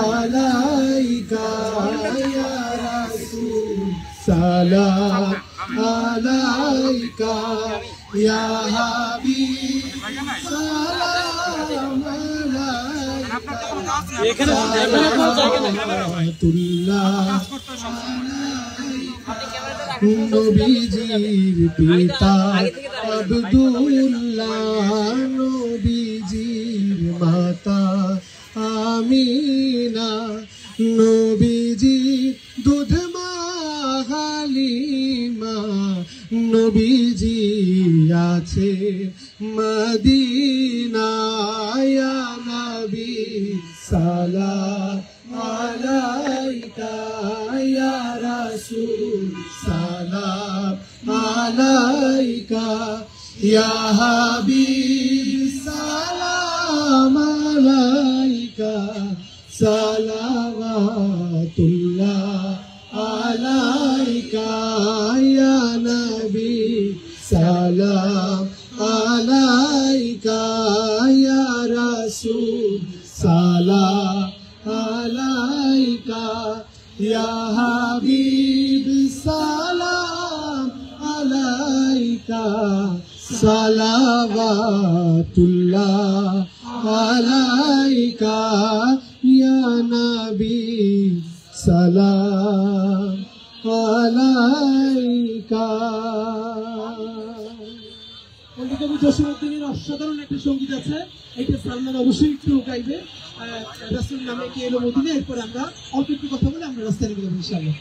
আলাইকা ইয়া রাসূল সালাম আলাইকা ইয়া হাবিব সালাম আলাইকা নবীজির পিতা আব্দুল্লাহ নবীজির মাতা আমিনা নবীজি দুধ মা হালিমা নবীজি আছে মদিনায় ইয়া নবী সালাম আলাইকা ইয়া রাসূল সালাম আলাইকা ইয়া হাবিব সালাম আলাইকা সালাওয়াতুল্লাহ আলাইকা ইয়া নবী সালাম আলাইকা ইয়া রাসূল সালাম আলাইকা ইয়া হাবিব সালাম আলাইকা সালাওয়াতুল্লাহ আলাইকা ইয়া নবী সালাম আলাইকা। কবি জসীমউদ্দীনের অসাধারণ একটা সঙ্গীত আছে, এটা সালমান অবশ্যই একটু গাইবে। রাসূল নামে কে এলো মদিনা, এরপর আমরা অল্প একটু কথা বলে আমরা রাস্তায় নেমে যাবো ইনশাআল্লাহ।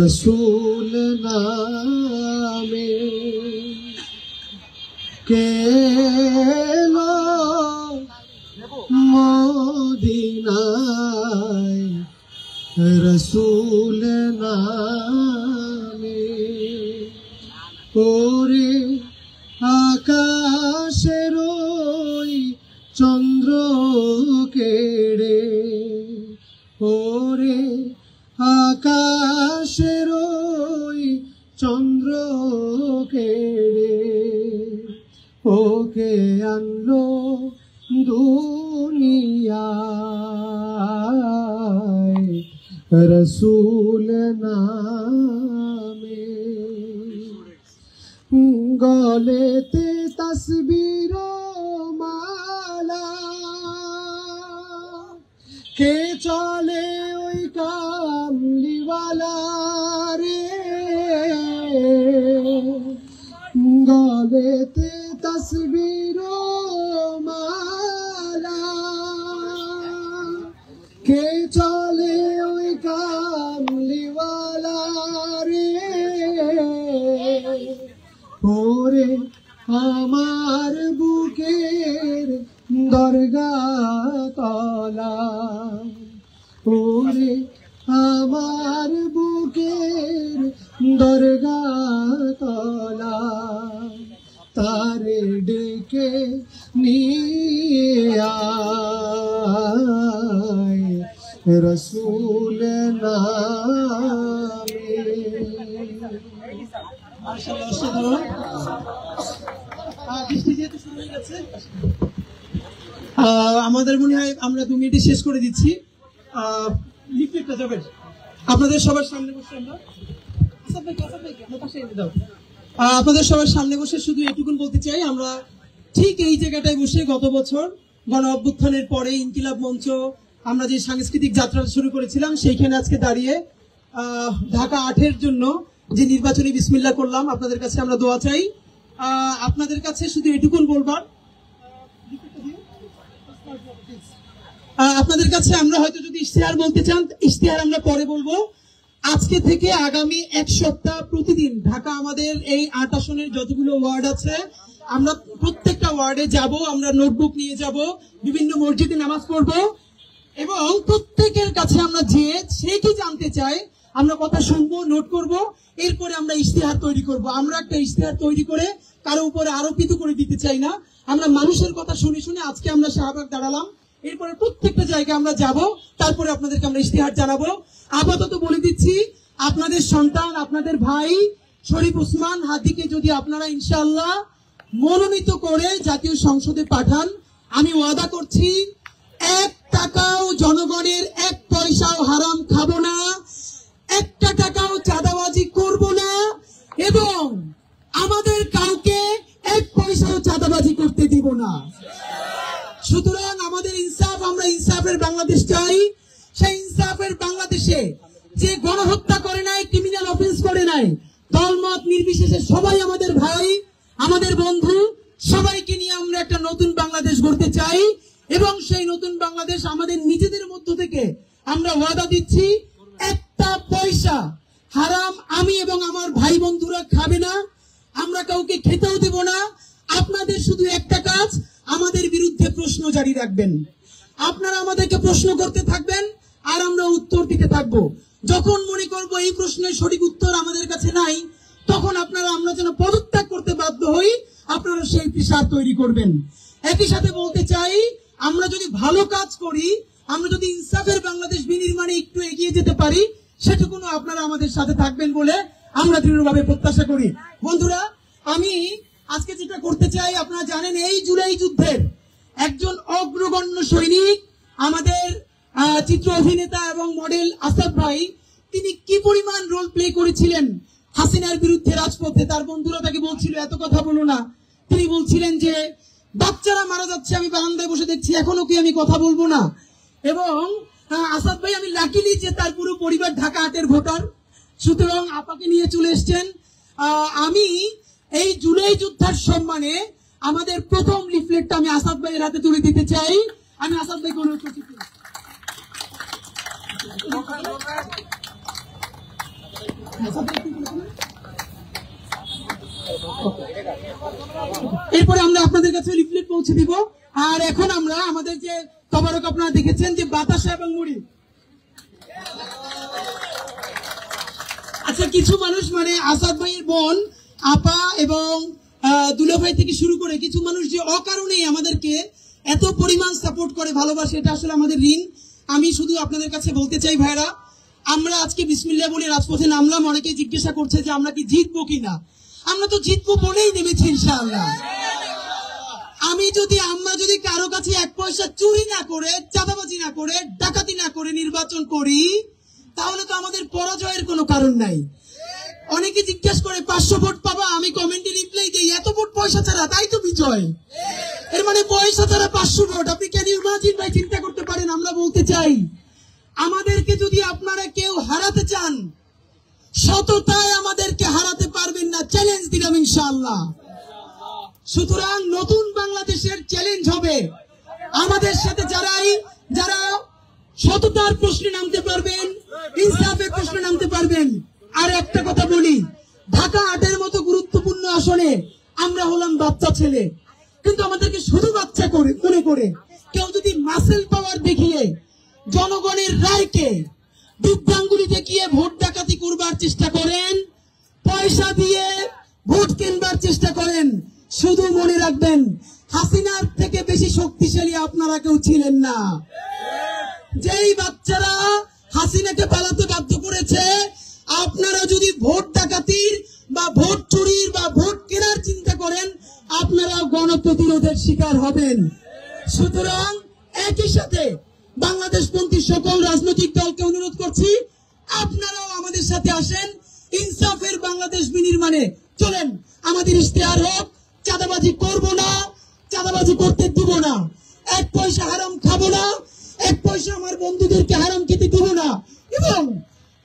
রসূল নামে কে এলো মদিনায় রসূল নামে ওরে আকাশের ওই চন্দ্র কেড়ে ওরে আকাশের ওই চন্দ্র কেড়ে ওকে আনলো দুনিয়ায় রসূল নামে গলেতে তসবির মালা কে চলে ওই কামলিওয়ালা রে গলেতে তসবির মালা কে চলে ওই কামলিওয়ালা রে ওরে আমার বুকের দরগা তলা ওরে আমার বুকের দরগা তলা তারে ডেকে নিয়ে আয় রসূল নামে। আমাদের মনে হয় আমরা 2 মিনিটে শেষ করে দিচ্ছি। লিফলেটটা যাবেন আপনাদের সবার সামনে বসে আমরা আপনাদের সবার সামনে বসে শুধু এটুকুন বলতে চাই, আমরা ঠিক এই জায়গাটায় বসে গত বছর গণ অভ্যুত্থানের পরে ইনকিলাব মঞ্চ আমরা যে সাংস্কৃতিক যাত্রা শুরু করেছিলাম সেইখানে আজকে দাঁড়িয়ে ঢাকা 8-এর জন্য যে নির্বাচনী বিসমিল্লাহ করলাম, আপনাদের কাছে আমরা দোয়া চাই। আপনাদের কাছে শুধু এটুকুন বলবার, আপনাদের কাছে আমরা হয়তো যদি ইশতেহার বলতে চান ইশতেহার আমরা পরে বলবো। আজকে থেকে আগামী 1 সপ্তাহ প্রতিদিন ঢাকা আমাদের এই 8 আসনের যতগুলো ওয়ার্ড আছে আমরা প্রত্যেকটা ওয়ার্ডে যাব, আমরা নোটবুক নিয়ে যাব, বিভিন্ন মসজিদে নামাজ পড়ব এবং প্রত্যেকের কাছে আমরা যে সে কি জানতে চাই আমরা কথা শুনবো, নোট করব, এরপরে আমরা ইশতেহার তৈরি করব। আমরা একটা ইশতেহার তৈরি করে কারো উপরে আরোপিত করে দিতে চাই না, আমরা মানুষের কথা শুনে শুনে আজকে আমরা শাহবাগ দাঁড়ালাম, এরপরে প্রত্যেকটা জায়গায় আমরা যাব, তারপরে আপনাদেরকে আমরা ইশতেহার জানাবো। আপাতত বলে দিচ্ছি আপনাদের সন্তান আপনাদের ভাই শরীফ ওসমান হাদিকে যদি আপনারা ইনশাআল্লাহ মনোনীত করে জাতীয় সংসদে পাঠান, আমি ওয়াদা করছি 1 টাকা জনগণের এক পয়সাও হারাম খাবো না, একটা টাকাও চাঁদাবাজি করব না, এবং আমাদের কাউকে এক পয়সাও চাঁদাবাজি করতে দিব না। সুতরাং আমাদের ইনসাফ, আমরা ইনসাফের বাংলাদেশ চাই। সেই ইনসাফের বাংলাদেশে যে গণহত্যা করে নাই, ক্রিমিনাল অফেন্স করে নাই, দলমত নির্বিশেষে সবাই আমাদের ভাই, আমাদের বন্ধু, সবাইকে নিয়ে আমরা একটা নতুন বাংলাদেশ গড়তে চাই। এবং সেই নতুন বাংলাদেশ আমাদের নিজেদের মধ্য থেকে আমরা ওয়াদা দিচ্ছি, একটা পয়সা হারাম আমি এবং আমার ভাই বন্ধুরা খাবে না, আমরা কাউকে খেতেও দেব না। আপনাদের শুধু একটা কাজ, আমাদের বিরুদ্ধে প্রশ্ন জারি রাখবেন। আপনারা আমাদেরকে প্রশ্ন করতে থাকবেন আর আমরা উত্তর দিতে থাকবো। যখন মনে করব এই প্রশ্নের সঠিক উত্তর আমাদের কাছে নাই, তখন আপনারা আমরা যেন পদত্যাগ করতে বাধ্য হই, আপনারা সেই পেশা তৈরি করবেন। একই সাথে বলতে চাই, আমরা যদি ভালো কাজ করি, আমরা যদি ইনসাফের বাংলাদেশ বিনির্মাণে একটু এগিয়ে যেতে পারি, সেটুকুনো আপনারা আমাদের সাথে থাকবেন বলে আমরা দৃঢ়ভাবে প্রত্যাশা করি। বন্ধুরা, আমি আজকে যেটা করতে চাই, আপনারা জানেন এই জুলাই যুদ্ধের একজন অগ্রগণ্য সৈনিক আমাদের চিত্র অভিনেতা এবং মডেল আসাদ ভাই, তিনি কি পরিমাণ রোল প্লে করেছিলেন হাসিনার বিরুদ্ধে রাজপথে। তার বন্ধুরা তাকে বলছিল এত কথা বলো না, তিনি বলছিলেন যে বাচ্চারা মারা যাচ্ছে, আমি বারান্দায় বসে দেখছি, এখনো কি আমি কথা বলবো না। এবং আসাদ ভাই, আমি লাকিলি যে তার পুরো পরিবার ঢাকা 8-এর ভোটার, সুতরাং আপাকে নিয়ে চলে এসছেন। আমি এই জুলাই যোদ্ধার সম্মানে আমাদের প্রথম লিফলেটটা আমি আসাদ ভাইয়ের হাতে তুলে দিতে চাই। আমি আসাদ ভাইকে অনুরোধ করছি। এরপরে আমরা আপনাদের কাছে লিফলেট পৌঁছে দিব। আর এখন আমরা আমাদের যে তবারক আপনারা দেখেছেন যে বাতাসা এবং মুড়ি, আচ্ছা কিছু মানুষ মানে আসাদ ভাইয়ের বোন আপা এবং দুলা ভাই থেকে শুরু করে কিছু মানুষ যে অকারণেই আমাদেরকে এত পরিমাণ সাপোর্ট করে, ভালোবাসে, এটা আসলে আমাদের ঋণ। আমি শুধু আপনাদের কাছে বলতে চাই ভাইরা, আমরা আজকে বিসমিল্লাহ বলে রাজপথে নামলাম। অনেকে জিজ্ঞাসা করছে যে আমরা কি জিতবো কিনা। আমরা তো জিতবো বলেই নেমেছি ইনশাআল্লাহ। আমরা যদি কারো কাছে এক পয়সা চুরি না করে, চাঁদাবাজি না করে, ডাকাতি না করে নির্বাচন করি, তাহলে তো আমাদের পরাজয়ের কোনো কারণ নাই। অনেকে জিজ্ঞাসা করে 500 ভোট পাবা, আমি কমেন্টে রিপ্লাই দিই এত ভোট পয়সা ছাড়া, তাই তো বিজয়। এর মানে পয়সা ছাড়া 500 ভোট, আপনি ক্যান ইউ ইমাজিন ভাই, চিন্তা করতে পারেন। আমরা বলতে চাই, আমাদেরকে যদি আপনারা কেউ হারাতে চান, সততায় আমাদেরকে হারাতে পারবেন না, চ্যালেঞ্জ দিলাম ইনশাআল্লাহ। সুতরাং নতুন বাংলাদেশের চ্যালেঞ্জ হবে আমাদের সাথে যারা সততার প্রশ্নে নামতে পারবেন, ইনসাফের প্রশ্নে নামতে পারবেন। আর একটা কথা বলি, ঢাকা 8-এর মতো গুরুত্বপূর্ণ আসনে আমরা হলাম বাচ্চা ছেলে, কিন্তু আমাদেরকে শুধু বাচ্চা করে মনে করে কেউ যদি মাসেল পাওয়ার দেখিয়ে জনগণের রায়কে বৃদ্ধাঙ্গুলি দেখিয়ে ভোট ডাকাতি করবার চেষ্টা করেন, পয়সা দিয়ে ভোট কেনবার চেষ্টা করেন, শুধু মনে রাখবেন হাসিনার থেকে বেশি শক্তিশালী আপনারা কেউ ছিলেন না। যেই বাচ্চারা হাসিনাকে পালাতে বাধ্য করেছে, আপনারা যদি ভোট ডাকাতির বা ভোট চুরির বা ভোট কেনার চিন্তা করেন, আপনারা গণপ্রতিরোধের শিকার হবেন। সুতরাং একই সাথে বাংলাদেশপন্থী সকল রাজনৈতিক দলকে অনুরোধ করছি, আপনারাও আমাদের সাথে আসেন, ইনসাফের বাংলাদেশ বিনির্মাণে চলেন। আমাদের ইশতেহার হোক, চাঁদাবাজি করব না, চাঁদাবাজি করতে দিব না, এক পয়সা হারাম খাবো না, এক পয়সা আমার বন্ধুদেরকে হারাম খেতে দিব না, এবং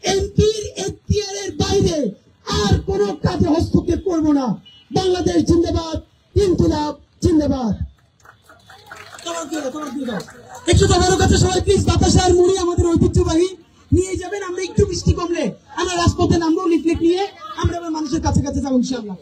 এমপির এখতিয়ারের বাইরে আর কোনো কাজে হস্তক্ষেপ করব না। বাংলাদেশ জিন্দাবাদ, ইনকিলাব জিন্দাবাদ। একটু তোমার কাছে সবাই প্লিজ বাতাসা আর মুড়ি আমাদের ঐতিহ্যবাহী নিয়ে যাবেন। আমরা একটু বৃষ্টি কমলে আমরা রাজপথে নামবো, লিফলেট নিয়ে আমরা মানুষের কাছে কাছে যাবো ইনশাআল্লাহ।